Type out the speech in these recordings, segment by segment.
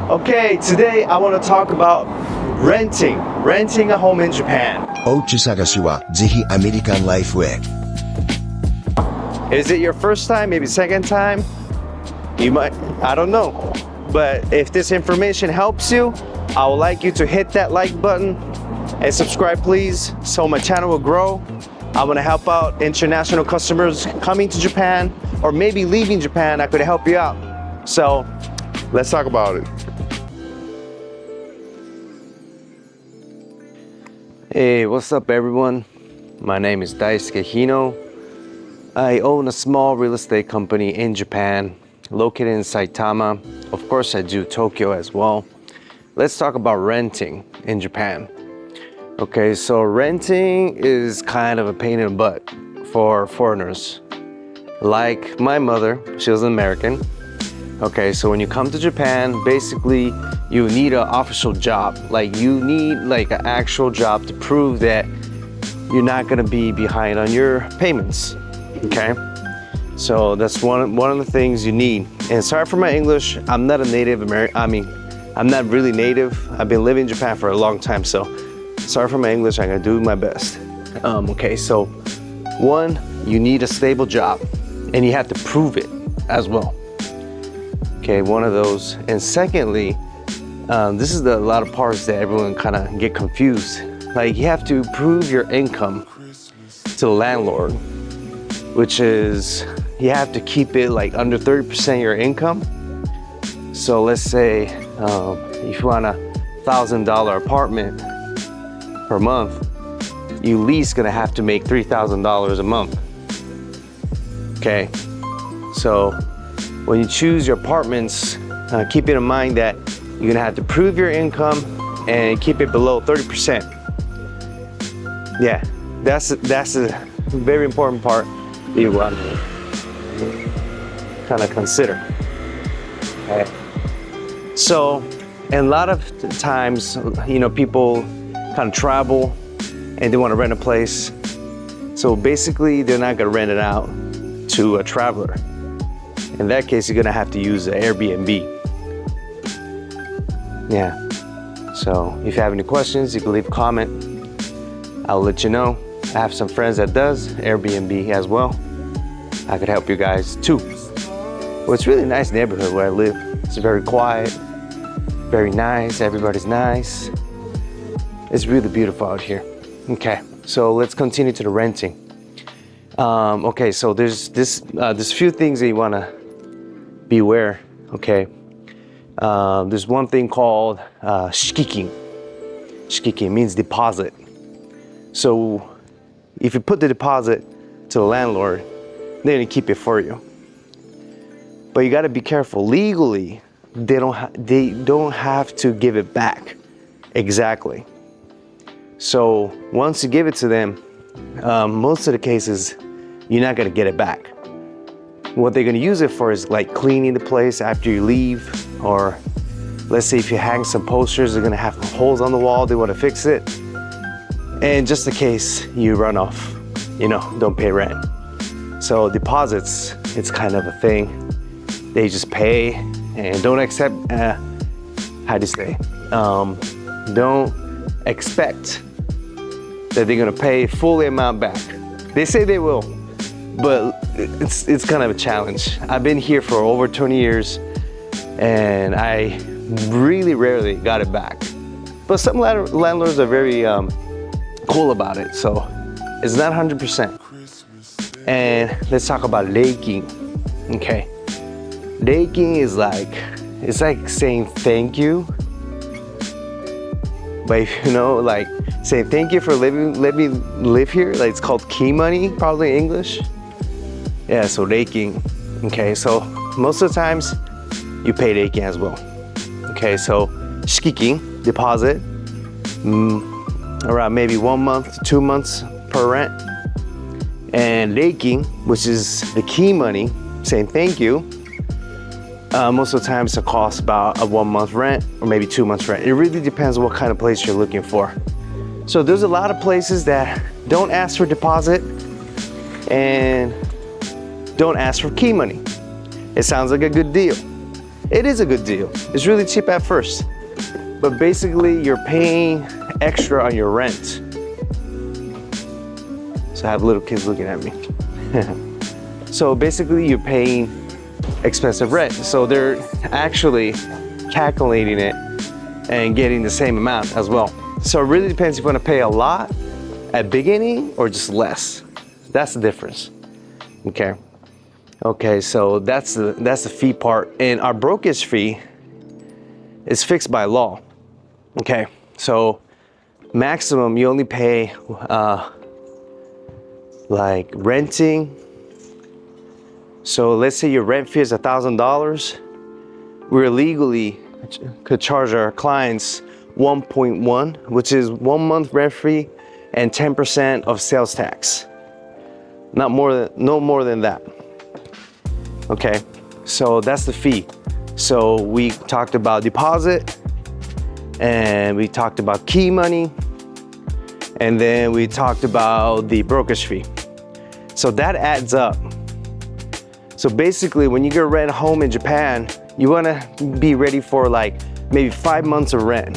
Okay, today I want to talk about renting a home in Japan. おうち探しはぜひアメリカンライフへ。 Is it your first time, maybe second time? You might, I don't know. But if this information helps you, I would like you to hit that like button and subscribe please so my channel will grow. I want to help out international customers coming to Japan or maybe leaving Japan. I could help you out. So let's talk about it. Hey, what's up everyone? My name is Daisuke Hino. I own a small real estate company in Japan, located in Saitama. Of course, I do Tokyo as well. Let's talk about renting in Japan. Okay, so renting is kind of a pain in the butt for foreigners. Like my mother, she was an American. Okay, so when you come to Japan, basically you need an official job. Like you need like an actual job to prove that you're not gonna be behind on your payments. Okay, so that's one of the things you need. And sorry for my English, I'm not a native American. I'm not really native. I've been living in Japan for a long time, so sorry for my English. I'm gonna do my best. Okay, so one, you need a stable job, and you have to prove it as well. Okay, one of those. And secondly, this is a lot of parts that everyone kind of get confused. Like you have to prove your income to the landlord, which is you have to keep it like under 30% of your income. So let's say if you want a $1,000 apartment per month, you at least gonna have to make $3,000 a month. Okay, so when you choose your apartments, keep it in mind that you're gonna have to prove your income and keep it below 30%. Yeah, that's a very important part you want to kind of consider. Okay. So, and a lot of times, you know, people kind of travel and they want to rent a place. So basically, they're not gonna rent it out to a traveler. In that case, you're gonna have to use an Airbnb. Yeah. So if you have any questions, you can leave a comment. I'll let you know. I have some friends that does Airbnb as well. I could help you guys too. Well, it's a really nice neighborhood where I live. It's very quiet, very nice. Everybody's nice. It's really beautiful out here. Okay, so let's continue to the renting. Okay, so there's few things that you wanna beware. Okay, there's one thing called shikikin. Shikikin means deposit. So if you put the deposit to the landlord, they're gonna keep it for you. But you gotta be careful. Legally, they don't have to give it back exactly. So once you give it to them, most of the cases, you're not gonna get it back. What they're gonna use it for is like cleaning the place after you leave, or let's say if you hang some posters, they're gonna have holes on the wall, they wanna fix it. And just in case you run off, you know, don't pay rent. So deposits, it's kind of a thing. They just pay and don't accept, how do you say? Don't expect that they're gonna pay full amount back. They say they will, but it's kind of a challenge. I've been here for over 20 years and I really rarely got it back. But some landlords are very cool about it, so it's not 100%. And let's talk about raking. Okay, raking is like, it's like saying thank you. But if you know, like saying thank you for let me live here, like it's called key money, probably in English. Yeah, so raking. Okay, so most of the times you pay raking as well. Okay, so shikikin, deposit, around maybe 1 month to 2 months per rent. And raking, which is the key money, saying thank you, most of the time it's a cost about a 1 month rent or maybe 2 months rent. It really depends on what kind of place you're looking for. So there's a lot of places that don't ask for deposit and don't ask for key money. It sounds like a good deal. It is a good deal. It's really cheap at first, but basically you're paying extra on your rent. So I have little kids looking at me. So basically you're paying expensive rent. So they're actually calculating it and getting the same amount as well. So it really depends if you want to pay a lot at beginning or just less. That's the difference. Okay, so that's the fee part. And our brokerage fee is fixed by law. Okay, so maximum you only pay like renting. So let's say your rent fee is $1,000. We legally could charge our clients 1.1, which is 1 month rent free and 10% of sales tax. No more than that. Okay, so that's the fee. So we talked about deposit, and we talked about key money, and then we talked about the brokerage fee. So that adds up. So basically, when you go rent a home in Japan, you wanna be ready for like maybe 5 months of rent.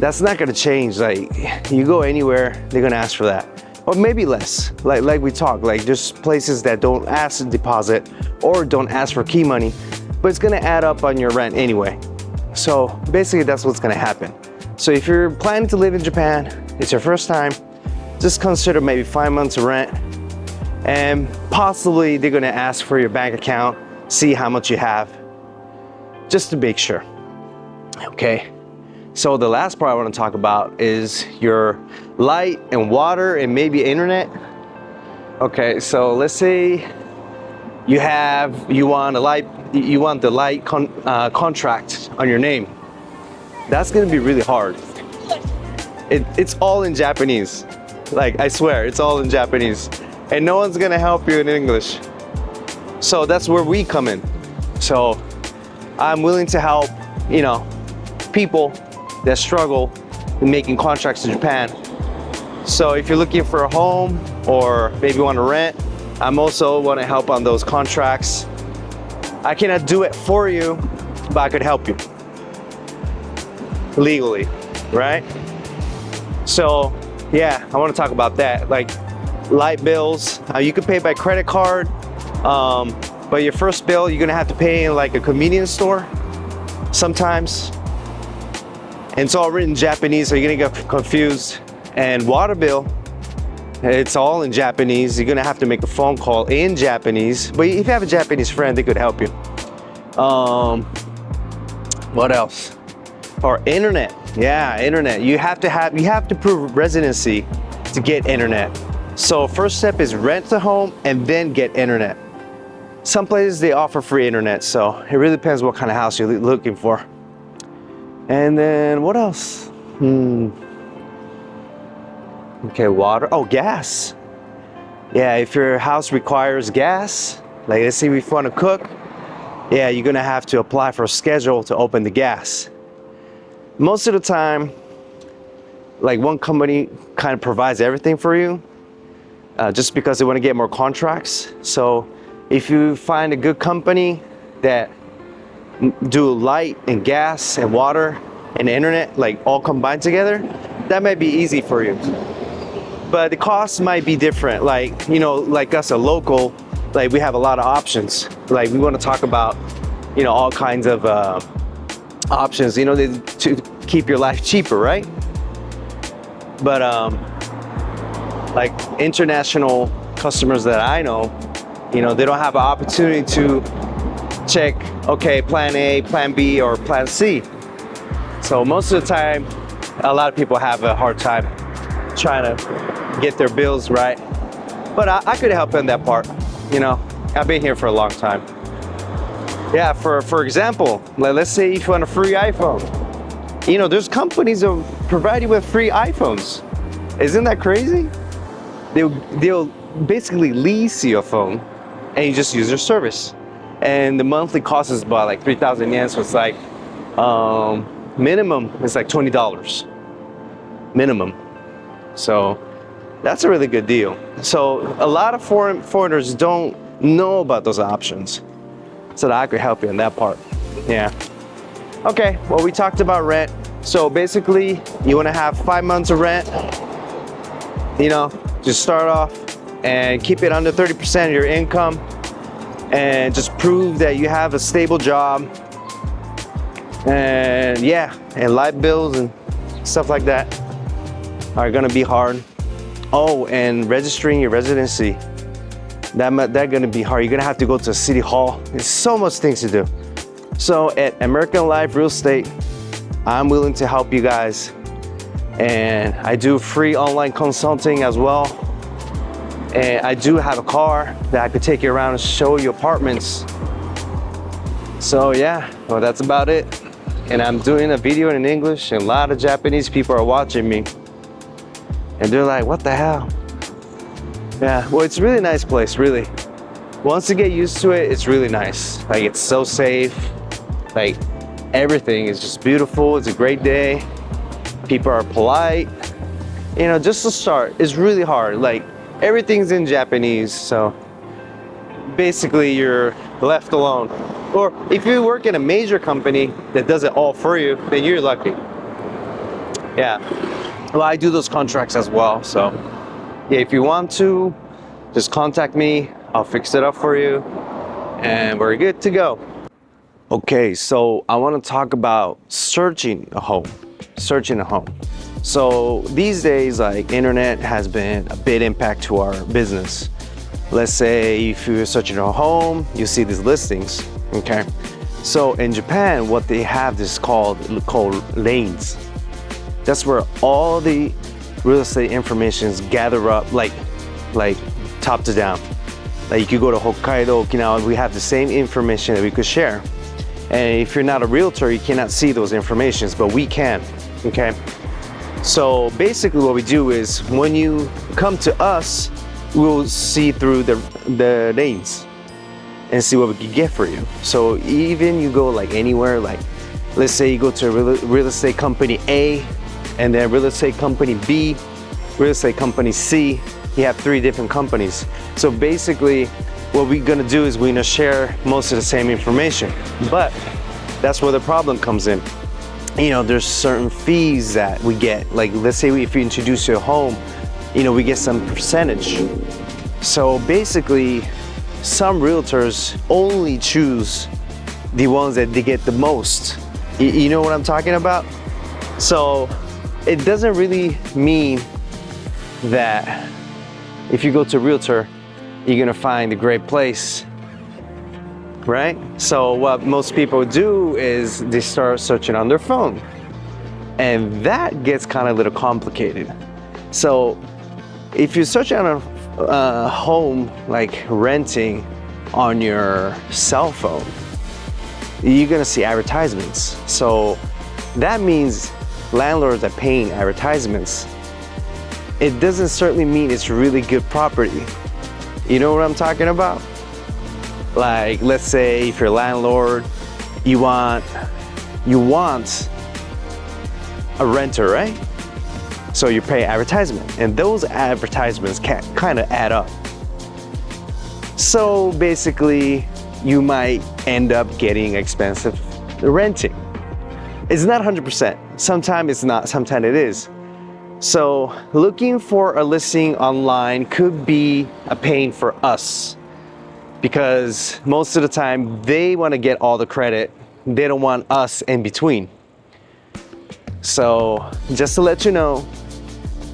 That's not gonna change. Like, you go anywhere, they're gonna ask for that. Or maybe less, like we talked, like there's places that don't ask for deposit or don't ask for key money, but it's gonna add up on your rent anyway. So basically that's what's gonna happen. So if you're planning to live in Japan, it's your first time, just consider maybe 5 months of rent, and possibly they're gonna ask for your bank account, see how much you have, just to make sure, okay? So the last part I want to talk about is your light and water and maybe internet. Okay, so let's say you want the light contract on your name. That's gonna be really hard. It's all in Japanese. Like, I swear, it's all in Japanese. And no one's gonna help you in English. So that's where we come in. So I'm willing to help, people that struggle in making contracts in Japan. So if you're looking for a home or maybe want to rent, I'm also want to help on those contracts. I cannot do it for you, but I could help you legally, right? So yeah, I want to talk about that. Like light bills, you can pay by credit card, but your first bill you're gonna have to pay in like a convenience store sometimes. And it's all written in Japanese, so you're gonna get confused. And water bill, it's all in Japanese. You're gonna have to make a phone call in Japanese. But if you have a Japanese friend, they could help you. What else? Or internet. Yeah, internet. You have to prove residency to get internet. So first step is rent the home and then get internet. Some places they offer free internet, so it really depends what kind of house you're looking for. And then what else? Okay, water. Oh, gas. Yeah, if your house requires gas, like let's say if you want to cook, yeah, you're gonna have to apply for a schedule to open the gas. Most of the time, like one company kind of provides everything for you, just because they want to get more contracts. So if you find a good company that do light and gas and water and internet, like all combined together, that might be easy for you. But the cost might be different. Like, like us, a local, like we have a lot of options. Like we want to talk about, all kinds of options, to keep your life cheaper, right? But like international customers that I know, they don't have an opportunity to check, okay, plan A, plan B, or plan C. So most of the time, a lot of people have a hard time trying to get their bills right. But I could help in that part. I've been here for a long time. Yeah, for example, let's say if you want a free iPhone. There's companies that provide you with free iPhones. Isn't that crazy? They'll basically lease you a phone and you just use their service. And the monthly cost is about like 3,000 yen, so it's like minimum is like $20 minimum. So that's a really good deal. So a lot of foreigners don't know about those options. so that I could help you in that part. Yeah. Okay, well, we talked about rent. So basically, you want to have 5 months of rent. You know, just start off and keep it under 30% of your income, and just prove that you have a stable job. And yeah, and light bills and stuff like that are gonna be hard. Oh, and registering your residency, that's gonna be hard. You're gonna have to go to City Hall. There's so much things to do. So at American Life Real Estate, I'm willing to help you guys. And I do free online consulting as well. And I do have a car that I could take you around and show you apartments. So yeah, well, that's about it. And I'm doing a video in English, and a lot of Japanese people are watching me. And they're like, what the hell? Yeah, well, it's a really nice place, really. Once you get used to it, it's really nice. Like, it's so safe. Like, everything is just beautiful. It's a great day. People are polite. You know, just to start, it's really hard. Like, everything's in Japanese, so basically you're left alone. Or if you work in a major company that does it all for you, then you're lucky. Yeah. Well, I do those contracts as well. So yeah, if you want to, just contact me. I'll fix it up for you and we're good to go. Okay, so I want to talk about searching a home. So these days, like, internet has been a big impact to our business. Let's say if you're searching a home, you see these listings, okay? So in Japan, what they have is called lanes. That's where all the real estate information is gathered up, like top to down. Like, you could go to Hokkaido, Okinawa, we have the same information that we could share. And if you're not a realtor, you cannot see those informations, but we can, okay? So basically what we do is when you come to us, we'll see through the lanes and see what we can get for you. So even you go like anywhere, like let's say you go to real estate company A, and then real estate company B, real estate company C, you have 3 different companies. So basically what we're gonna do is we're gonna share most of the same information, but that's where the problem comes in. You know, there's certain fees that we get. Like, let's say if you introduce your home, you know, we get some percentage. So basically, some realtors only choose the ones that they get the most. You know what I'm talking about? So it doesn't really mean that if you go to a realtor, you're gonna find a great place, right? So what most people do is they start searching on their phone, and that gets kind of a little complicated. So if you search on a home, like renting on your cell phone, you're gonna see advertisements. So that means landlords are paying advertisements. It doesn't certainly mean it's really good property. You know what I'm talking about? Like, let's say if you're a landlord, you want a renter, right? So you pay advertisement, and those advertisements can kind of add up. So basically, you might end up getting expensive renting. It's not 100%. Sometimes it's not, sometimes it is. So looking for a listing online could be a pain for us, because most of the time they want to get all the credit. They don't want us in between. So just to let you know,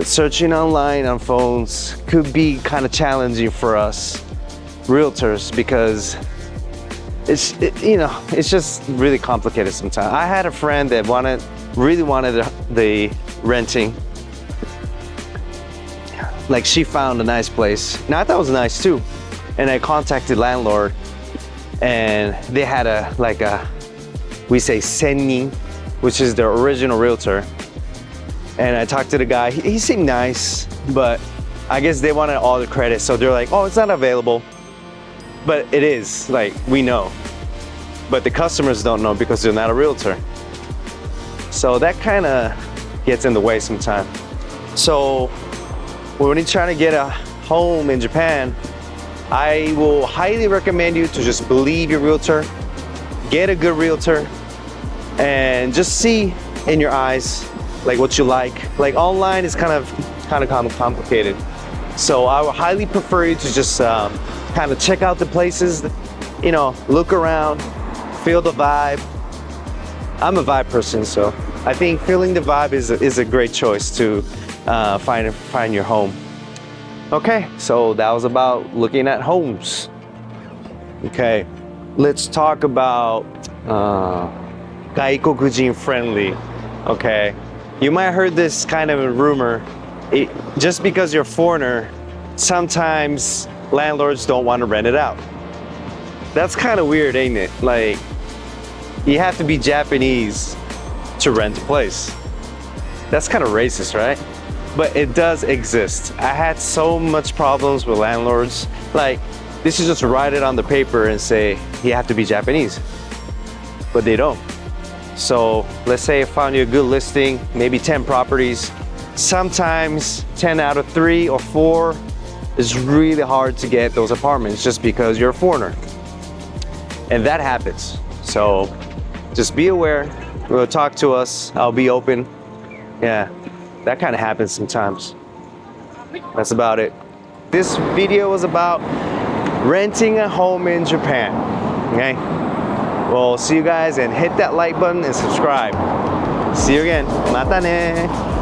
searching online on phones could be kind of challenging for us realtors, because it's just really complicated sometimes. I had a friend that really wanted the renting. Like, she found a nice place. Now I thought it was nice too. And I contacted landlord, and they had we say sennin, which is the original realtor. And I talked to the guy, he seemed nice, but I guess they wanted all the credit. So they're like, oh, it's not available. But it is, like, we know. But the customers don't know because they're not a realtor. So that kind of gets in the way sometimes. So when you're trying to get a home in Japan, I will highly recommend you to just believe your realtor, get a good realtor, and just see in your eyes like what you like. Like online is kind of complicated. So I would highly prefer you to just kind of check out the places, you know, look around, feel the vibe. I'm a vibe person, so I think feeling the vibe is a great choice to find your home. Okay, so that was about looking at homes. Okay, let's talk about gaikokujin friendly. Okay, you might have heard this kind of a rumor. Just because you're a foreigner, sometimes landlords don't want to rent it out. That's kind of weird, ain't it? Like, you have to be Japanese to rent a place. That's kind of racist, right? But it does exist. I had so much problems with landlords. Like, they should just write it on the paper and say, you have to be Japanese. But they don't. So let's say I found you a good listing, maybe 10 properties. Sometimes 10 out of 3 or 4 is really hard to get those apartments just because you're a foreigner. And that happens. So just be aware, talk to us, I'll be open. Yeah, that kind of happens sometimes. That's about it. This video was about renting a home in Japan, okay? Well, see you guys and hit that like button and subscribe. See you again. Mata ne.